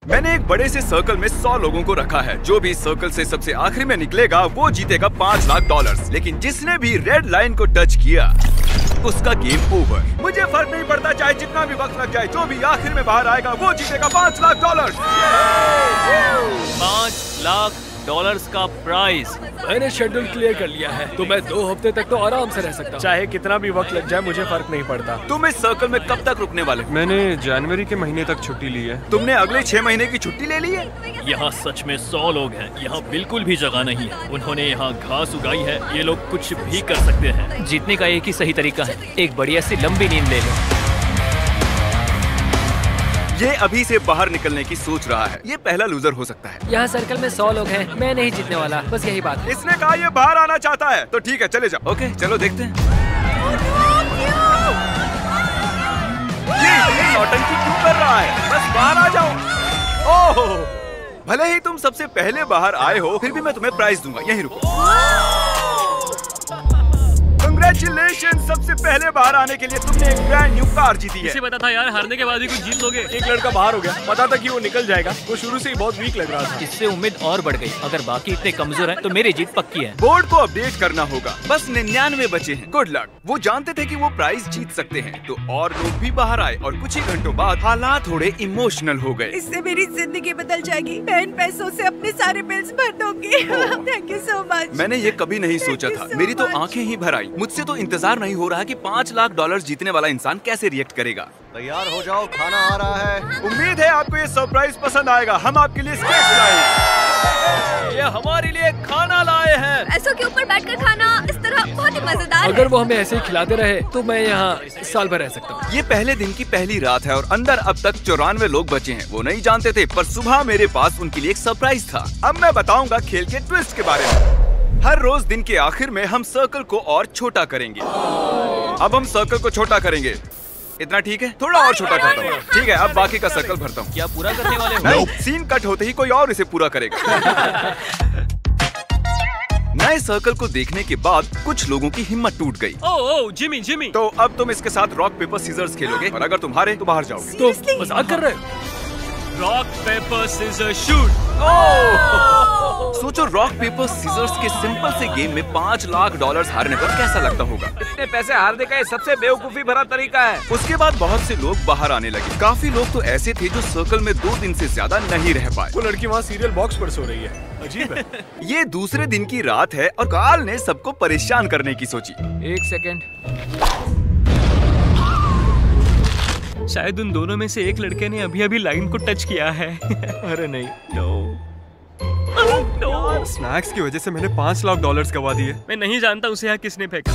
मैंने एक बड़े से सर्कल में 100 लोगों को रखा है। जो भी सर्कल से सबसे आखिरी में निकलेगा वो जीतेगा $5 लाख। लेकिन जिसने भी रेड लाइन को टच किया उसका गेम ओवर। मुझे फर्क नहीं पड़ता चाहे जितना भी वक्त लग जाए, जो भी आखिर में बाहर आएगा वो जीतेगा $5 लाख। $5 लाख का प्राइज। मैंने शेड्यूल क्लियर कर लिया है, तो मैं 2 हफ्ते तक तो आराम से रह सकता हूँ। चाहे कितना भी वक्त लग जाए मुझे फर्क नहीं पड़ता। तुम इस सर्कल में कब तक रुकने वाले हो? मैंने जनवरी के महीने तक छुट्टी ली है। तुमने अगले 6 महीने की छुट्टी ले ली है? यहाँ सच में 100 लोग हैं। यहाँ बिल्कुल भी जगह नहीं है। उन्होंने यहाँ घास उगाई है। ये लोग कुछ भी कर सकते हैं। जीतने का एक ही सही तरीका है, एक बढ़िया सी लंबी नींद ले लो। ये अभी से बाहर निकलने की सोच रहा है। ये पहला लूजर हो सकता है। यहाँ सर्कल में 100 लोग हैं, मैं नहीं जीतने वाला, बस यही बात है। इसने कहा ये बाहर आना चाहता है, तो ठीक है चले जाओ। ओके चलो देखते हैं। ये नौटंकी क्यों कर रहा है? बस बाहर आ जाओ। ओह, भले ही तुम सबसे पहले बाहर आए हो, फिर भी मैं तुम्हें प्राइज दूंगा। यहीं रुको। Congratulations! सबसे पहले बाहर आने के लिए तुमने एक ब्रांड न्यू कार जीती है। इसे पता था यार, हारने के बाद ही कुछ जीत लोगे। एक लड़का बाहर हो गया, पता था कि वो निकल जाएगा। वो शुरू से ही बहुत वीक लग रहा था। इससे उम्मीद और बढ़ गई। अगर बाकी इतने कमजोर हैं, तो मेरी जीत पक्की है। बोर्ड को अपडेट करना होगा। बस 99 बचे हैं। Good luck. वो जानते थे कि वो प्राइज जीत सकते हैं, तो और लोग भी बाहर आए और कुछ ही घंटों बाद हालात थोड़े इमोशनल हो गए। इससे मेरी जिंदगी बदल जाएगी। मैं इन पैसों से अपने सारे बिल्स भर दूंगी। Thank you so much. मैंने ये कभी नहीं सोचा था। मेरी तो आंखें ही भर आई। मुझसे तो इंतजार नहीं हो रहा कि $5 लाख जीतने वाला इंसान कैसे रिएक्ट करेगा। तैयार हो जाओ, खाना आ रहा है। उम्मीद है आपको ये सरप्राइज पसंद आएगा। हम आपके लिए स्केच लाए हैं। ये हमारे लिए खाना लाए हैं। पैसों के ऊपर बैठकर खाना इस तरह बहुत ही मजेदार अगर वो हमें ऐसे ही खिलाते रहे तो मैं यहाँ साल भर रह सकता हूँ। ये पहले दिन की पहली रात है और अंदर अब तक 94 लोग बचे हैं। वो नहीं जानते थे, पर सुबह मेरे पास उनके लिए एक सरप्राइज था। अब मैं बताऊंगा खेल के ट्विस्ट के बारे में। हर रोज दिन के आखिर में हम सर्कल को और छोटा करेंगे। अब हम सर्कल को छोटा करेंगे। इतना ठीक है? थोड़ा और छोटा करता हूँ। ठीक है, अब बाकी का सर्कल भरता हूँ। क्या पूरा करने वाले हो? नहीं, सीन कट होते ही कोई और इसे पूरा करेगा। नए सर्कल को देखने के बाद कुछ लोगों की हिम्मत टूट गई। ओह जिमी। तो अब तुम इसके साथ रॉक पेपर सीजर्स खेलोगे और अगर तुम हारे तो बाहर जाओगे। तो मजाक कर रहे हो? Rock paper scissor shoot. सोचो, रॉक पेपर सीजर्स के सिंपल से गेम में $5 लाख हारने पर कैसा लगता होगा। इतने पैसे हारने का ये सबसे बेवकूफी भरा तरीका है। उसके बाद बहुत से लोग बाहर आने लगे। काफी लोग तो ऐसे थे जो सर्कल में 2 दिन से ज्यादा नहीं रह पाए। वो लड़की वहाँ सीरियल बॉक्स पर सो रही है। अजीब है। ये दूसरे दिन की रात है और कार्ल ने सबको परेशान करने की सोची। 1 सेकेंड। शायद उन दोनों में से एक लड़के ने अभी लाइन को टच किया है। अरे नहीं। स्नैक्स की वजह से मैंने $5 लाख गवा दिए। मैं नहीं जानता उसे यहाँ किसने फेंका।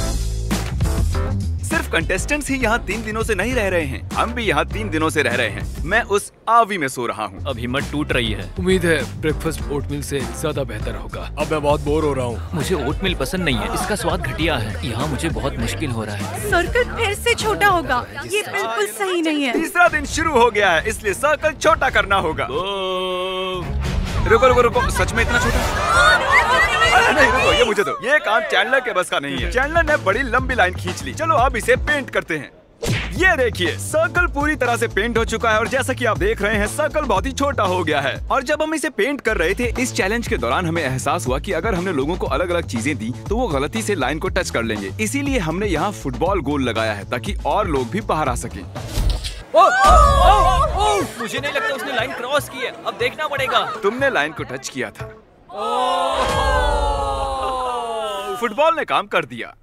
सिर्फ कंटेस्टेंट्स ही यहाँ 3 दिनों से नहीं रह रहे हैं। हम भी यहाँ 3 दिनों से रह रहे हैं। मैं उस आवी में सो रहा हूँ। अब हिम्मत टूट रही है। उम्मीद है ब्रेकफास्ट ओटमील से ज्यादा बेहतर होगा। अब मैं बहुत बोर हो रहा हूँ। मुझे ओटमील पसंद नहीं है, इसका स्वाद घटिया है। यहाँ मुझे बहुत मुश्किल हो रहा है। सर्कल फिर से छोटा होगा। ये बिल्कुल सही नहीं है। तीसरा दिन शुरू हो गया है, इसलिए सर्कल छोटा करना होगा। रुको, सच में इतना छोटा? अरे नहीं, रुको, ये मुझे दो। ये काम चैंडलर के बस का नहीं है। चैंडलर ने बड़ी लंबी लाइन खींच ली। चलो अब इसे पेंट करते हैं। ये देखिए, सर्कल पूरी तरह से पेंट हो चुका है और जैसा कि आप देख रहे हैं, सर्कल बहुत ही छोटा हो गया है। और जब हम इसे पेंट कर रहे थे, इस चैलेंज के दौरान हमें एहसास हुआ कि अगर हमने लोगों को अलग अलग चीजें दी तो वो गलती से लाइन को टच कर लेंगे। इसीलिए हमने यहाँ फुटबॉल गोल लगाया है ताकि और लोग भी बाहर आ सके। मुझे नहीं लगता उसने लाइन क्रॉस की है। अब देखना पड़ेगा। तुमने लाइन को टच किया था। फुटबॉल ने काम कर दिया।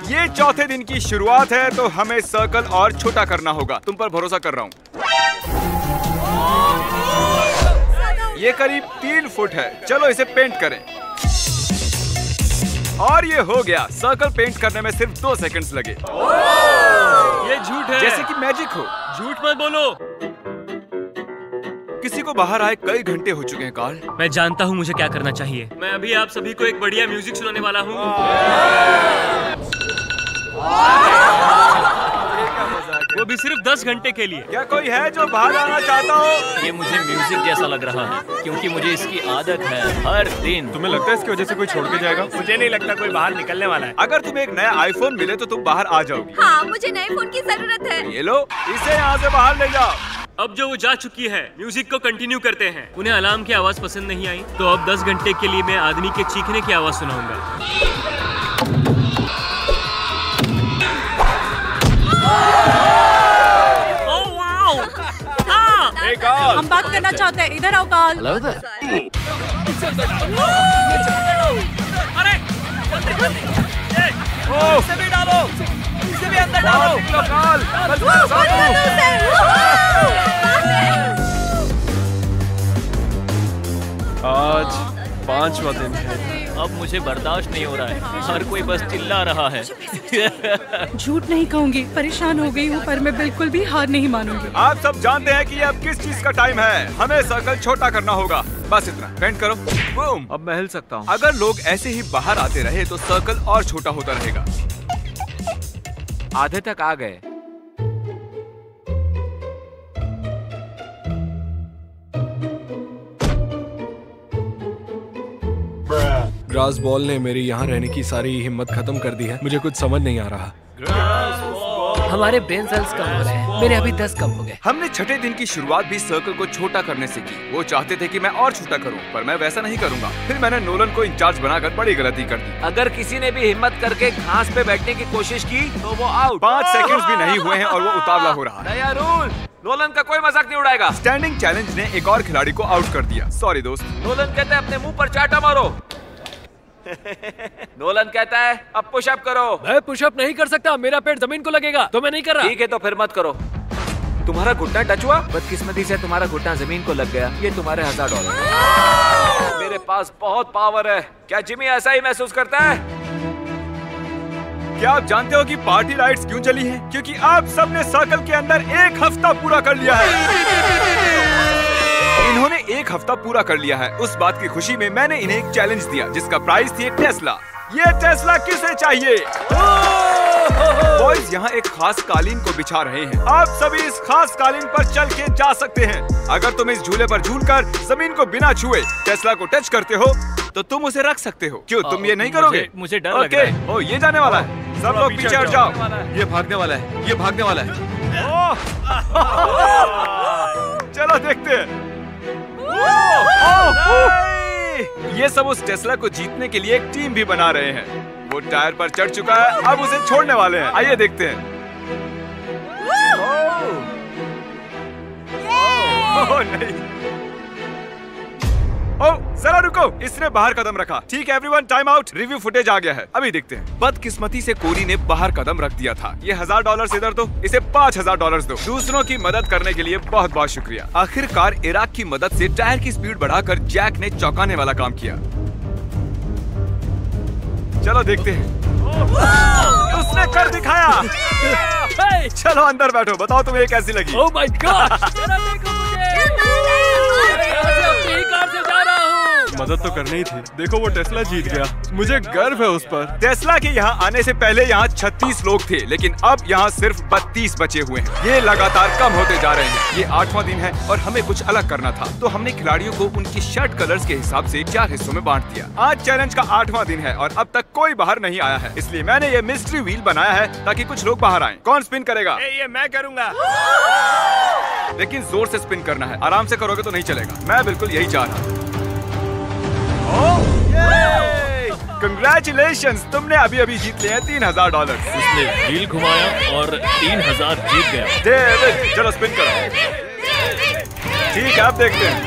ये चौथे दिन की शुरुआत है, तो हमें सर्कल और छोटा करना होगा। तुम पर भरोसा कर रहा हूँ। ये करीब 3 फुट है। चलो इसे पेंट करें। और ये हो गया। सर्कल पेंट करने में सिर्फ 2 सेकंड्स लगे। ये झूठ है। जैसे कि मैजिक हो। झूठ मत बोलो। किसी को बाहर आए कई घंटे हो चुके हैं कार्ल। मैं जानता हूँ मुझे क्या करना चाहिए। मैं अभी आप सभी को एक बढ़िया म्यूजिक सुनाने वाला हूँ। वो भी सिर्फ 10 घंटे के लिए। क्या कोई है जो बाहर आना चाहता हो? ये मुझे म्यूजिक जैसा लग रहा है, क्योंकि मुझे इसकी आदत है हर दिन। तुम्हें लगता है इसकी वजह से कोई छोड़ के जाएगा? मुझे नहीं लगता कोई बाहर निकलने वाला है। अगर तुम्हें एक नया आईफोन मिले तो तुम बाहर आ जाओगी। हाँ, मुझे नए फोन की जरूरत है। ये लो, इसे यहाँ से बाहर ले जाओ। अब जो वो जा चुकी है, म्यूजिक को कंटिन्यू करते हैं। उन्हें अलार्म की आवाज पसंद नहीं आई, तो अब 10 घंटे के लिए मैं आदमी के चीखने की आवाज सुनाऊंगा। हम बात करना चाहते हैं, इधर आओ काल। अरे इसे भी डालो, इसे भी अंदर डालो। आज 5वां दिन है। अब मुझे बर्दाश्त नहीं हो रहा है, हर कोई बस चिल्ला रहा है। झूठ नहीं कहूँगी, परेशान हो गई हूँ, पर मैं बिल्कुल भी हार नहीं मानूंगी। आप सब जानते हैं कि ये अब किस चीज का टाइम है। हमें सर्कल छोटा करना होगा, बस इतना। पेंट करो। बूम। अब मैं हिल सकता हूँ। अगर लोग ऐसे ही बाहर आते रहे तो सर्कल और छोटा होता रहेगा। आधे तक आ गए। ग्रास बॉल ने मेरी यहाँ रहने की सारी हिम्मत खत्म कर दी है। मुझे कुछ समझ नहीं आ रहा। हमारे ब्रेन सेल्स कम हो रहे हैं। मेरे अभी 10 कम हो गए। हमने छठे दिन की शुरुआत भी सर्कल को छोटा करने से की। वो चाहते थे कि मैं और छोटा करूं, पर मैं वैसा नहीं करूंगा। फिर मैंने नोलन को इंचार्ज बनाकर बड़ी गलती कर दी। अगर किसी ने भी हिम्मत करके घास पे बैठने की कोशिश की तो वो आउट। 5 सेकंड्स भी नहीं हुए हैं और वो उतावला हो रहा है। नया रूल, नोलन का कोई मजाक नहीं उड़ाएगा। स्टैंडिंग चैलेंज ने एक और खिलाड़ी को आउट कर दिया। सॉरी दोस्त। नोलन कहता है अपने मुंह पर चाटा मारो। नोलन कहता है अब पुशअप करो। मैं पुशअप नहीं कर सकता, मेरा पेट जमीन को लगेगा, तो मैं नहीं कर रहा। ठीक है तो फिर मत करो। तुम्हारा घुटना टच हुआ, बदकिस्मती से तुम्हारा घुटना जमीन को लग गया। ये तुम्हारे $1000। मेरे पास बहुत पावर है। क्या जिमी ऐसा ही महसूस करता है? क्या आप जानते हो कि पार्टी लाइट्स क्यों जली हैं? क्योंकि आप सबने सर्कल के अंदर 1 हफ्ता पूरा कर लिया है। इन्होंने 1 हफ्ता पूरा कर लिया है। उस बात की खुशी में मैंने इन्हें एक चैलेंज दिया, जिसका प्राइस थी एक टेस्ला। ये टेस्ला किसे चाहिए? बॉयज यहाँ एक खास कालीन को बिछा रहे हैं। आप सभी इस खास कालीन पर चल के जा सकते हैं। अगर तुम इस झूले पर झूलकर जमीन को बिना छुए टेस्ला को टच करते हो तो तुम उसे रख सकते हो। क्यों तुम ये नहीं करोगे? मुझे डर लग रहा है। ओ, ये जाने वाला है। सब लोग पीछे हट जाओ। ये भागने वाला है, ये भागने वाला है। चलो देखते हैं। ये सब उस टेस्ला को जीतने के लिए एक टीम भी बना रहे हैं। वो टायर पर चढ़ चुका है, अब उसे छोड़ने वाले हैं। आइए देखते हैं। ओह नहीं। ओह जरा रुको, इसने बाहर कदम रखा। ठीक है everyone, time out. Review footage आ गया है, अभी देखते हैं। बदकिस्मती से कोरी ने बाहर कदम रख दिया था। ये $1000 इधर दो, इसे $5000 दो। दूसरों की मदद करने के लिए बहुत बहुत शुक्रिया। आखिरकार इराक की मदद से टायर की स्पीड बढ़ाकर जैक ने चौंकाने वाला काम किया। चलो देखते हैं। उसने कर दिखाया। चलो अंदर बैठो, बताओ तुम्हें ये कैसी लगी? ओह माय गॉड, मदद तो करनी ही थी। देखो वो टेस्ला जीत गया, मुझे गर्व है उस पर। टेस्ला के यहाँ आने से पहले यहाँ 36 लोग थे, लेकिन अब यहाँ सिर्फ 32 बचे हुए हैं। ये लगातार कम होते जा रहे हैं। ये 8वां दिन है और हमें कुछ अलग करना था, तो हमने खिलाड़ियों को उनकी शर्ट कलर्स के हिसाब से 4 हिस्सों में बांट दिया। आज चैलेंज का 8वां दिन है और अब तक कोई बाहर नहीं आया है, इसलिए मैंने ये मिस्ट्री व्हील बनाया है ताकि कुछ लोग बाहर आए। कौन स्पिन करेगा? ये मैं करूँगा। लेकिन जोर से स्पिन करना है, आराम से करोगे तो नहीं चलेगा। मैं बिल्कुल यही चाह रहा। कंग्रेचुलेशंस, तुमने अभी अभी जीत लिया है $3000। उसने व्हील घुमाया और 3000 जीत गया। डेविड चलो स्पिन करो। ठीक है अब देखते हैं।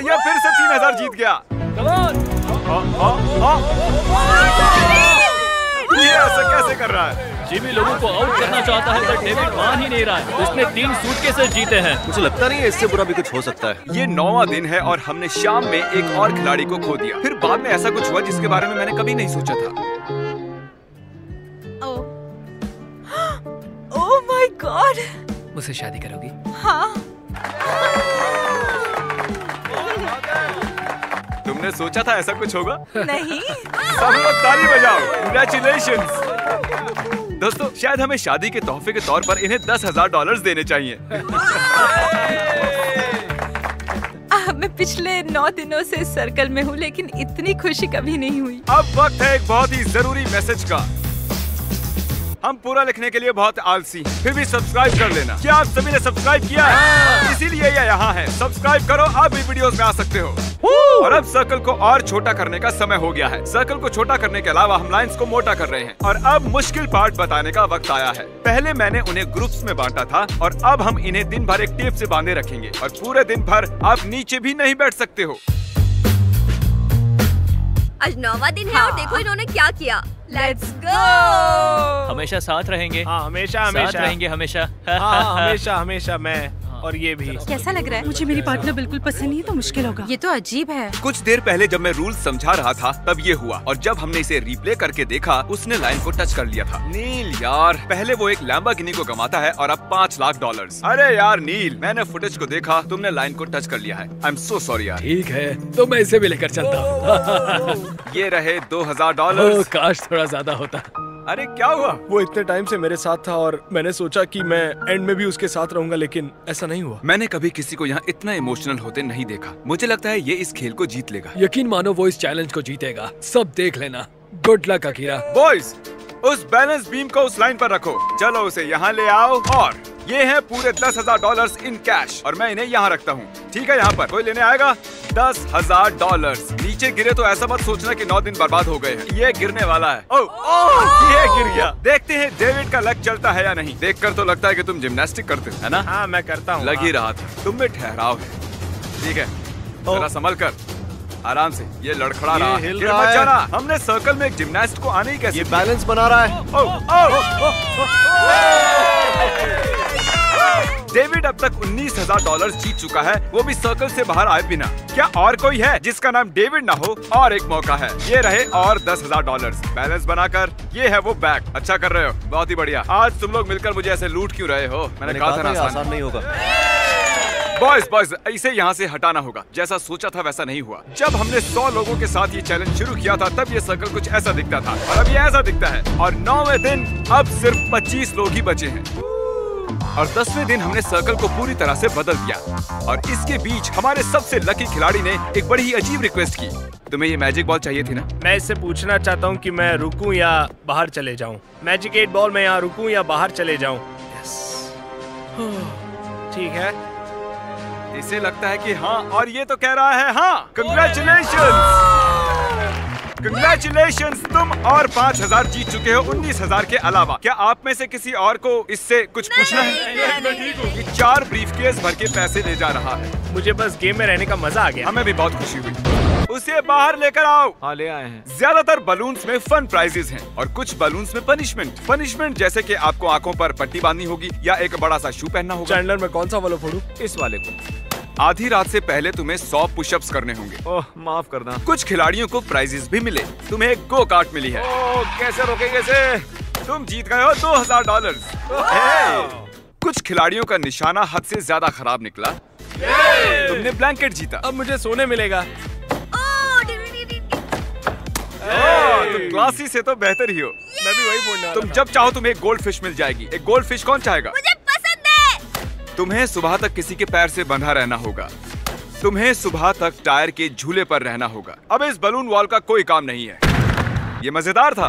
ये फिर से 3000 जीत गया। ये ऐसा कैसे कर रहा है? जिमी लोगों को आउट करना चाहता है पर डेविड मान ही नहीं रहा है। उसने 3 सूटकेसेस जीते हैं। मुझे लगता नहीं है इससे बुरा भी कुछ हो सकता है। ये 9वां दिन है और हमने शाम में एक और खिलाड़ी को खो दिया। फिर बाद में ऐसा कुछ हुआ जिसके बारे में मैंने कभी नहीं सोचा था। Oh my God. मुझसे शादी करोगी? हाँ। तुमने सोचा था ऐसा कुछ होगा? नहीं। सब लोग ताली बजाओ। Congratulations। दोस्तों शायद हमें शादी के तोहफे के तौर पर इन्हें $10,000 देने चाहिए। मैं पिछले 9 दिनों से सर्कल में हूँ, लेकिन इतनी खुशी कभी नहीं हुई। अब वक्त है एक बहुत ही जरूरी मैसेज का। हम पूरा लिखने के लिए बहुत आलसी हैं। फिर भी सब्सक्राइब कर लेना। क्या आप सभी ने सब्सक्राइब किया है? इसीलिए ये यहाँ है। सब्सक्राइब करो, आप भी वीडियोस में आ सकते हो। और अब सर्कल को और छोटा करने का समय हो गया है। सर्कल को छोटा करने के अलावा हम लाइंस को मोटा कर रहे हैं। और अब मुश्किल पार्ट बताने का वक्त आया है। पहले मैंने उन्हें ग्रुप्स में बांटा था और अब हम इन्हें दिन भर एक टेप से बांधे रखेंगे और पूरे दिन भर आप नीचे भी नहीं बैठ सकते हो। आज 9वां दिन है और देखो इन्होंने क्या किया। Let's go. हमेशा साथ रहेंगे। हाँ हमेशा साथ हमेशा रहेंगे हमेशा। हाँ हमेशा हमेशा मैं और ये भी। कैसा लग रहा है? मुझे मेरी पार्टनर बिल्कुल पसंद नहीं है तो मुश्किल होगा। ये तो अजीब है। कुछ देर पहले जब मैं रूल्स समझा रहा था तब ये हुआ और जब हमने इसे रिप्ले करके देखा उसने लाइन को टच कर लिया था। नील यार, पहले वो एक लैम्बोर्गिनी को गंवाता है और अब $5 लाख। अरे यार नील, मैंने फुटेज को देखा, तुमने लाइन को टच कर लिया है। आई एम सो सॉरी यार। ठीक है, तो मैं इसे भी लेकर चलता हूँ। ये रहे $2000। काश थोड़ा ज्यादा होता। अरे क्या हुआ? वो इतने टाइम से मेरे साथ था और मैंने सोचा कि मैं एंड में भी उसके साथ रहूंगा, लेकिन ऐसा नहीं हुआ। मैंने कभी किसी को यहाँ इतना इमोशनल होते नहीं देखा। मुझे लगता है ये इस खेल को जीत लेगा। यकीन मानो वो इस चैलेंज को जीतेगा। सब देख लेना। Good luck Akira. बॉयज, उस बैलेंस बीम को उस लाइन पर रखो। चलो उसे यहाँ ले आओ और ये है पूरे $10,000 इन कैश और मैं इन्हें यहाँ रखता हूँ। ठीक है, यहाँ पर कोई लेने आएगा? $10,000। नीचे गिरे तो ऐसा मत सोचना कि 9 दिन बर्बाद हो गए हैं। ये गिरने वाला है। ओह, ये गिर गया। देखते हैं डेविड का लक चलता है या नहीं। देखकर तो लगता है कि तुम जिम्नास्टिक करते हो, है ना? हाँ मैं करता हूँ। लग ही रहा था। तुम में ठहराव है। ठीक है, जरा संभल कर, आराम से। ये लड़खड़ा रहा है। हिल गिर रहा मत है। जाना। हमने सर्कल में एक जिम्नास्ट को आने ही कैसे? ये बैलेंस बना रहा है। डेविड अब तक $19,000 जीत चुका है, वो भी सर्कल से बाहर आए बिना। क्या और कोई है जिसका नाम डेविड ना हो? और एक मौका है। ये रहे और $10,000 बैलेंस बनाकर। ये है वो बैग। अच्छा कर रहे हो, बहुत ही बढ़िया। आज तुम लोग मिलकर मुझे ऐसे लूट क्यों रहे हो? मैंने कहा था ना आसान नहीं होगा। बॉयज, इसे यहाँ से हटाना होगा। जैसा सोचा था वैसा नहीं हुआ। जब हमने 100 लोगों के साथ ये चैलेंज शुरू किया था तब ये सर्कल कुछ ऐसा दिखता था और अब ये ऐसा दिखता है। और 9वें दिन अब सिर्फ 25 लोग ही बचे हैं और 10वें दिन हमने सर्कल को पूरी तरह से बदल दिया। और इसके बीच हमारे सबसे लकी खिलाड़ी ने एक बड़ी ही अजीब रिक्वेस्ट की। तुम्हें ये मैजिक बॉल चाहिए थी ना? मैं इससे पूछना चाहता हूँ कि मैं रुकूं या बाहर चले जाऊँ। मैजिक 8 बॉल में यहाँ रुकूं या बाहर चले जाऊँ? ठीक है, इसे लगता है कि हाँ, और ये तो कह रहा है हाँ। कंग्रेचुलेशंस, कंग्रेचुलेशंस, तुम और 5,000 जीत चुके हो 19,000 के अलावा। क्या आप में से किसी और को इससे कुछ पूछना है? मैं ठीक हूँ। ये 4 ब्रीफकेस भर के पैसे ले जा रहा है। मुझे बस गेम में रहने का मजा आ गया। हमें भी बहुत खुशी हुई। उसे बाहर लेकर आओ। हाँ ले आए हैं। ज्यादातर बलून्स में फन प्राइजेस हैं और कुछ बलून्स में पनिशमेंट। पनिशमेंट जैसे कि आपको आंखों पर पट्टी बांधनी होगी या एक बड़ा सा शू पहनना होगा। चैंडलर में कौन सा वाला फोड़ूं? इस वाले को। आधी रात से पहले तुम्हें 100 पुशअप्स करने होंगे। ओह माफ करना। कुछ खिलाड़ियों को प्राइजेस भी मिले। तुम्हें एक गो कार्ट मिली है। ओह कैसे रोकेंगे इसे? तुम जीत गए हो $2,000। कुछ खिलाड़ियों का निशाना हद से ज्यादा खराब निकला। तुमने ब्लैंकेट जीता। अब मुझे सोने मिलेगा। तुम क्लासी से तो बेहतर ही हो। मैं भी वही बोलने वाला तुम था। जब चाहो तुम्हें एक गोल्ड फिश मिल जाएगी। एक गोल्ड फिश कौन चाहेगा? मुझे पसंद है। तुम्हें सुबह तक किसी के पैर से बंधा रहना होगा। तुम्हें सुबह तक टायर के झूले पर रहना होगा। अब इस बलून वॉल का कोई काम नहीं है। ये मजेदार था।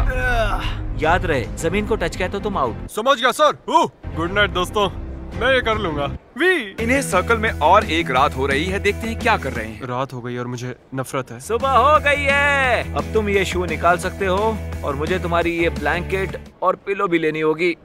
याद रहे, जमीन को टच किया तो तुम आउट। समझ गया सर। गुड नाइट दोस्तों, मैं ये कर लूंगा। इन्हें सर्कल में और एक रात हो रही है। देखते हैं क्या कर रहे हैं। रात हो गई और मुझे नफरत है। सुबह हो गई है। अब तुम ये शू निकाल सकते हो और मुझे तुम्हारी ये ब्लैंकेट और पिलो भी लेनी होगी।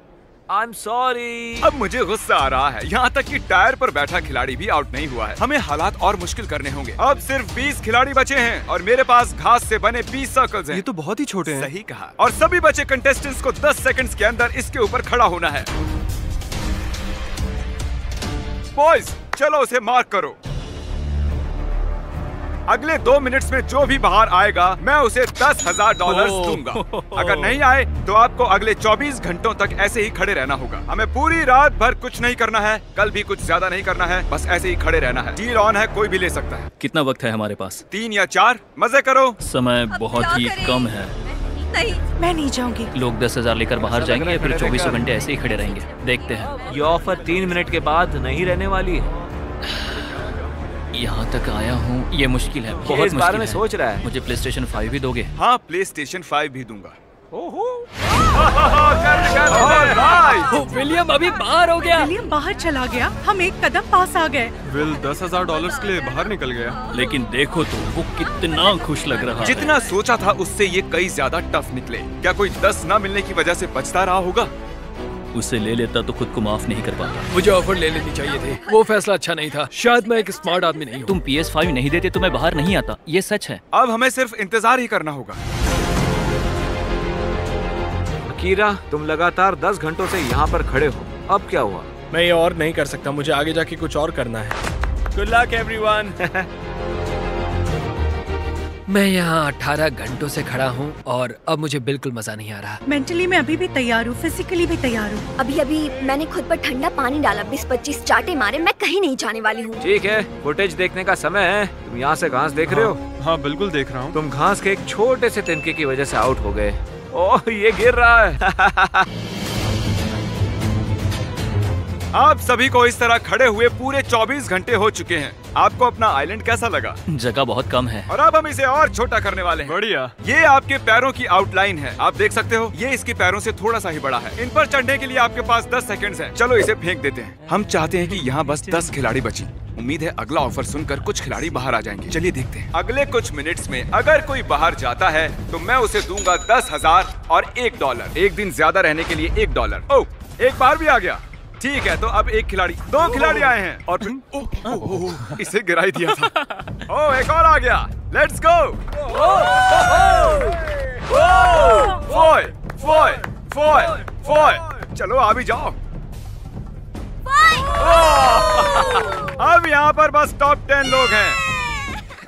I am sorry. अब मुझे गुस्सा आ रहा है। यहाँ तक कि टायर पर बैठा खिलाड़ी भी आउट नहीं हुआ है। हमें हालात और मुश्किल करने होंगे। अब सिर्फ 20 खिलाड़ी बचे हैं और मेरे पास घास से बने 20 सर्कल्स हैं। ये तो बहुत ही छोटे हैं। सही कहा। और सभी बचे कंटेस्टेंट्स को 10 सेकंड्स के अंदर इसके ऊपर खड़ा होना है। बॉयज चलो उसे मार्क करो। अगले 2 मिनट्स में जो भी बाहर आएगा मैं उसे $10,000 दूंगा। अगर नहीं आए तो आपको अगले 24 घंटों तक ऐसे ही खड़े रहना होगा। हमें पूरी रात भर कुछ नहीं करना है, कल भी कुछ ज्यादा नहीं करना है, बस ऐसे ही खड़े रहना है। डील ऑन है, कोई भी ले सकता है। कितना वक्त है हमारे पास? 3 या 4। मजे करो। समय बहुत ही कम है। नहीं, मैं नहीं जाऊंगी। लोग 10,000 लेकर बाहर जाएंगे या फिर 24 घंटे ऐसे ही खड़े रहेंगे? देखते हैं। ये ऑफर 3 मिनट के बाद नहीं रहने वाली है। यहाँ तक आया हूँ, ये मुश्किल है, बहुत इस बारे में मुश्किल है। सोच रहा है। मुझे PlayStation 5 भी दोगे? हाँ, PlayStation 5 भी दूंगा। विलियम अभी बाहर हो गया। विलियम बाहर चला गया, हम एक कदम पास आ गए। विल $10,000 के लिए बाहर निकल गया। लेकिन देखो तो वो कितना खुश लग रहा है। जितना सोचा था उससे ये कई ज्यादा टफ निकले। क्या कोई 10 ना मिलने की वजह से बचता रहा होगा? उसे ले लेता तो खुद को माफ नहीं कर पाता। मुझे ऑफर ले लेनी चाहिए थी। वो फैसला अच्छा नहीं था। शायद मैं एक स्मार्ट आदमी नहीं हूँ। तुम PS5 नहीं देते तो मैं बाहर नहीं आता, ये सच है। अब हमें सिर्फ इंतजार ही करना होगा। अकीरा, तुम लगातार 10 घंटों से यहाँ पर खड़े हो, अब क्या हुआ? मैं ये और नहीं कर सकता, मुझे आगे जाके कुछ और करना है। Good luck everyone. मैं यहाँ 18 घंटों से खड़ा हूँ और अब मुझे बिल्कुल मजा नहीं आ रहा। मेंटली मैं अभी भी तैयार हूँ, फिजिकली भी तैयार हूँ। अभी मैंने खुद पर ठंडा पानी डाला, 20-25 चाटे मारे, मैं कहीं नहीं जाने वाली हूँ। ठीक है, फुटेज देखने का समय है। तुम यहाँ से घास देख रहे हो? हाँ बिल्कुल देख रहा हूँ। तुम घास के एक छोटे से तिनके की वजह से आउट हो गए। ओह, ये गिर रहा है। आप सभी को इस तरह खड़े हुए पूरे 24 घंटे हो चुके हैं। आपको अपना आइलैंड कैसा लगा? जगह बहुत कम है। और अब हम इसे और छोटा करने वाले हैं। बढ़िया। ये आपके पैरों की आउटलाइन है, आप देख सकते हो। ये इसके पैरों से थोड़ा सा ही बड़ा है। इन पर चढ़ने के लिए आपके पास 10 सेकंड्स हैं। चलो इसे फेंक देते हैं। हम चाहते हैं कि यहाँ बस 10 खिलाड़ी बची। उम्मीद है अगला ऑफर सुनकर कुछ खिलाड़ी बाहर आ जाएंगे। चलिए देखते हैं। अगले कुछ मिनट्स में अगर कोई बाहर जाता है तो मैं उसे दूंगा 10,000 और $1। एक दिन ज्यादा रहने के लिए $1। ओह, एक बार भी आ गया। ठीक है, तो अब एक खिलाड़ी, 2 खिलाड़ी आए हैं और फिर इसे गिरा ही दिया था। ओह, एक और आ गया। Let's go. फोय। चलो आ भी जाओ। अब यहाँ पर बस टॉप 10 लोग हैं।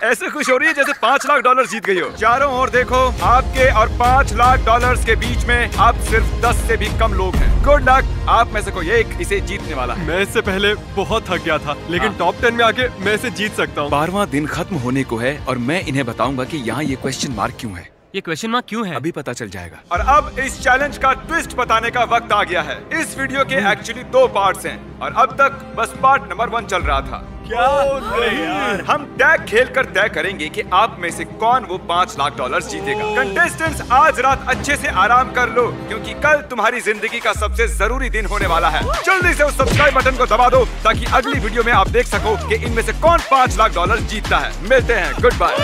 ऐसे खुश हो रही है जैसे $5 लाख जीत गई हो। चारों ओर देखो, आपके और $5 लाख के बीच में आप सिर्फ 10 से भी कम लोग हैं। गुड लक, आप में से कोई एक इसे जीतने वाला है। मैं इससे पहले बहुत थक गया था, लेकिन टॉप 10 में आके मैं इसे जीत सकता हूँ। 12वां दिन खत्म होने को है और मैं इन्हें बताऊंगा कि यहाँ ये क्वेश्चन मार्क क्यों है। ये क्वेश्चन मार्क क्यों है? अभी पता चल जाएगा। और अब इस चैलेंज का ट्विस्ट बताने का वक्त आ गया है। इस वीडियो के एक्चुअली 2 पार्ट्स हैं और अब तक बस पार्ट नंबर 1 चल रहा था। क्या यार? हम टैग खेलकर तय करेंगे कि आप में से कौन वो $5 लाख जीतेगा। कंटेस्टेंट्स, आज रात अच्छे से आराम कर लो क्योंकि कल तुम्हारी जिंदगी का सबसे जरूरी दिन होने वाला है। जल्दी से उस सब्सक्राइब बटन को दबा दो ताकि अगली वीडियो में आप देख सको कि इनमें से कौन $5 लाख जीतता है। मिलते हैं, गुड बाय।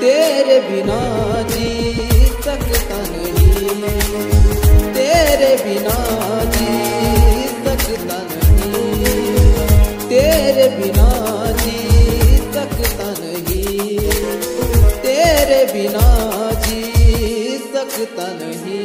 तेरे बिना जी सकता नहीं, तेरे बिना जी सकता नहीं, तेरे बिना जी सकता नहीं, तेरे बिना जी सकता नहीं।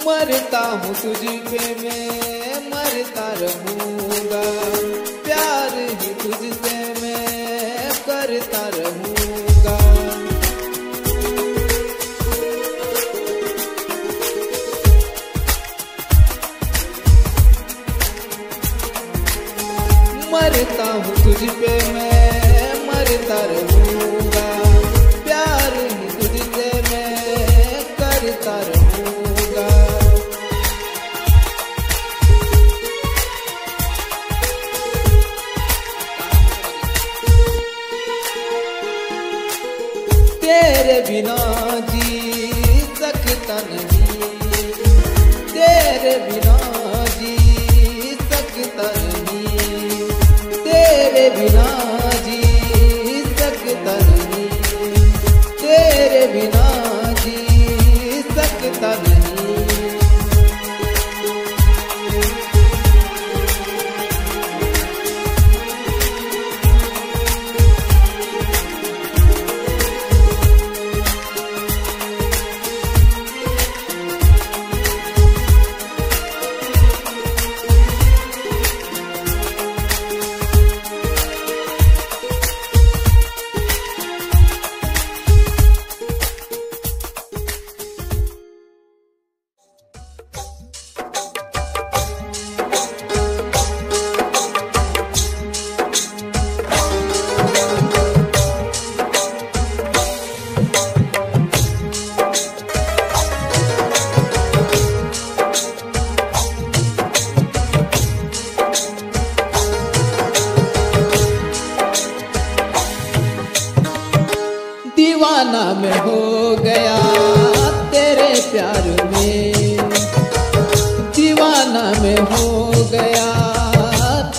मरता हूँ तुझ पे मैं मरता रहूँगा, प्यार ही तुझसे मैं करता रहूँगा। मरता हूँ तुझ पे मैं मरता रहूँगा, प्यार ही तुझसे मैं करता रहूँगा। तेरे बिना जी सकता नहीं, तेरे बिना जी सकता नहीं, तेरे बिना जी सकता नहीं, तेरे बिना जी सकता नहीं। दीवाना मैं हो गया तेरे प्यार में, दीवाना मैं हो गया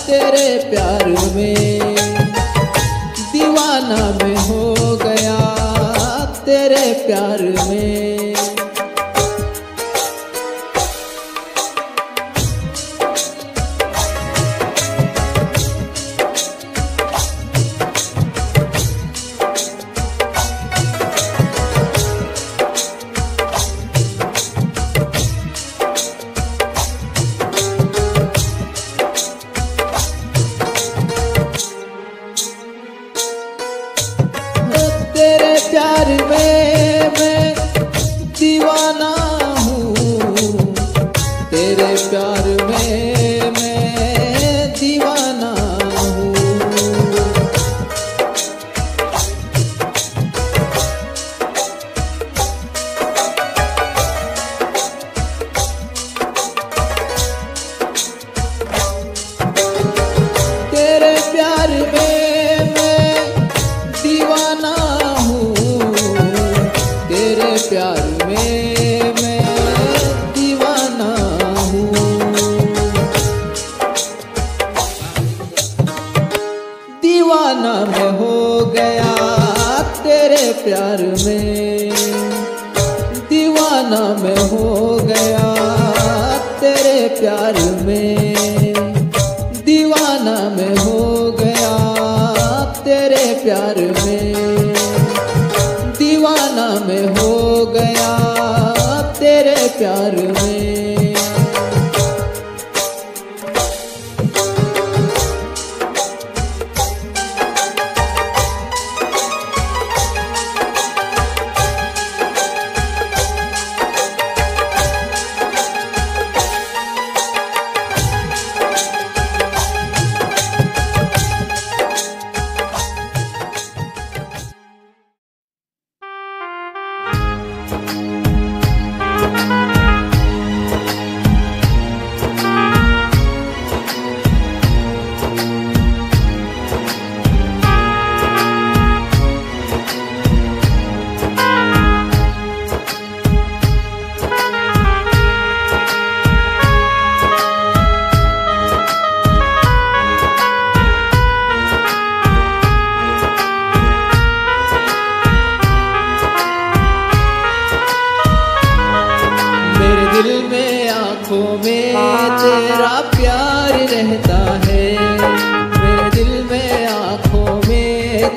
तेरे प्यार में, दीवाना मैं हो गया तेरे प्यार में। तेरे प्यार में मैं दीवाना हूँ, तेरे प्यार में मैं दीवाना हूँ। तेरे प्यार में मैं दीवाना हूँ, तेरे प्यार में मैं दीवाना हूँ। दीवाना मैं हो गया तेरे प्यार में, दीवाना मैं हो गया तेरे प्यार में, दीवाना मैं हो गया तेरे प्यार में, दीवाना मैं हो गया तेरे प्यार में।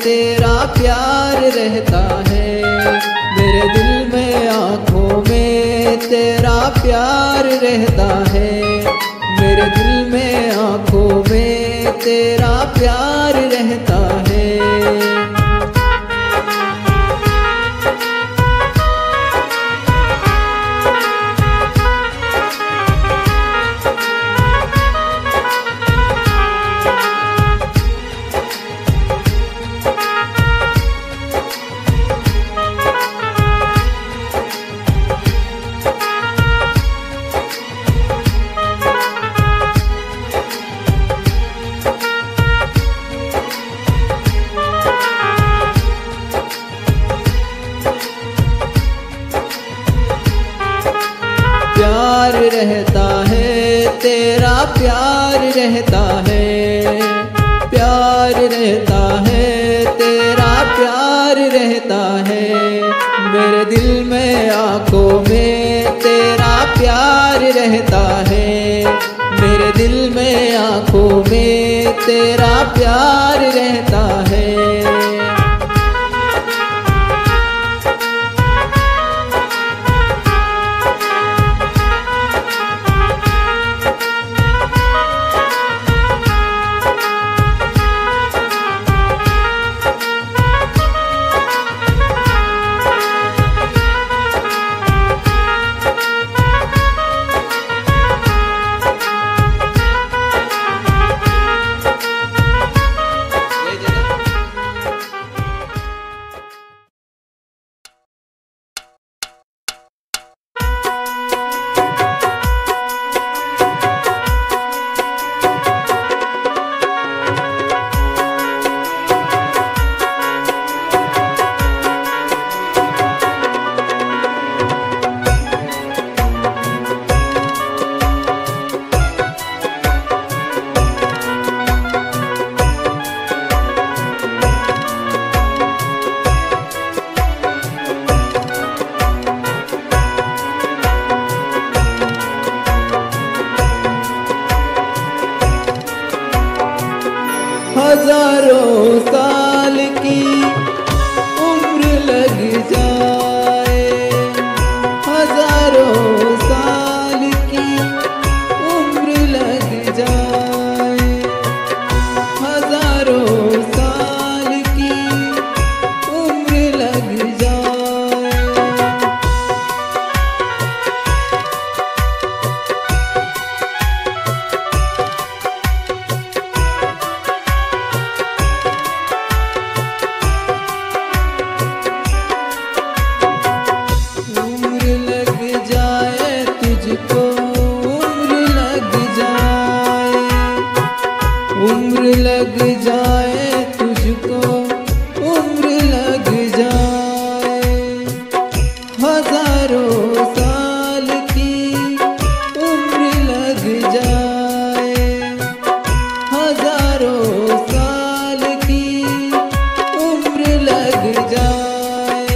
तेरा प्यार रहता है। मेरे दिल में आँखों में तेरा प्यार रहता है। मेरे दिल में आँखों में तेरा प्यार रहता है। प्यार रहता है तेरा प्यार रहता है। प्यार रहता है तेरा प्यार रहता है। मेरे दिल में आँखों में तेरा प्यार रहता है। मेरे दिल में आँखों में तेरा प्यार रहता है। हजारों साल की उम्र लग जाए। हजारों साल की उम्र लग जाए। हजारों साल की उम्र लग जाए। उम्र लग जाए तुझको उम्र लग जाए। हजारों साल की उम्र लग जाए। हजारों साल की उम्र लग जाए।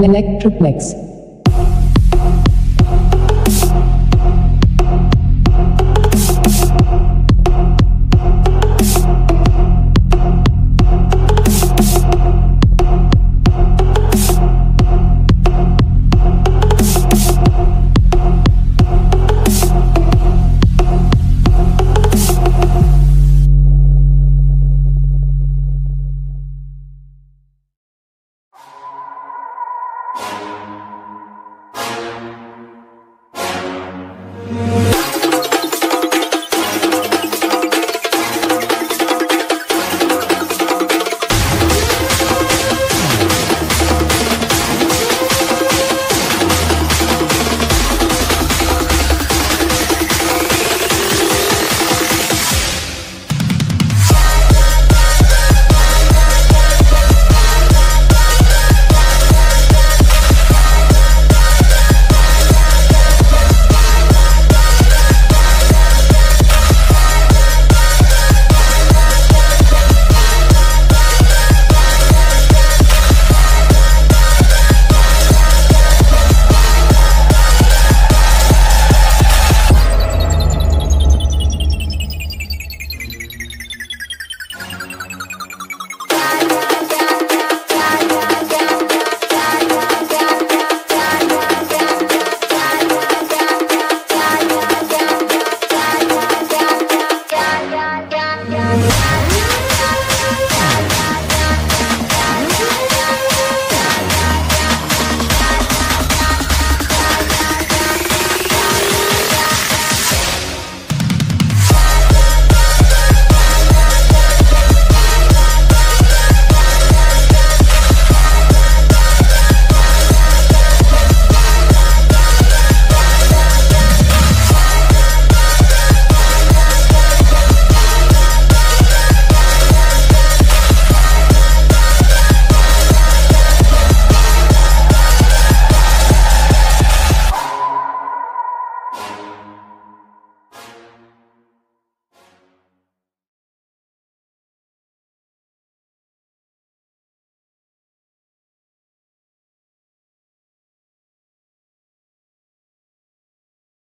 Electroplex.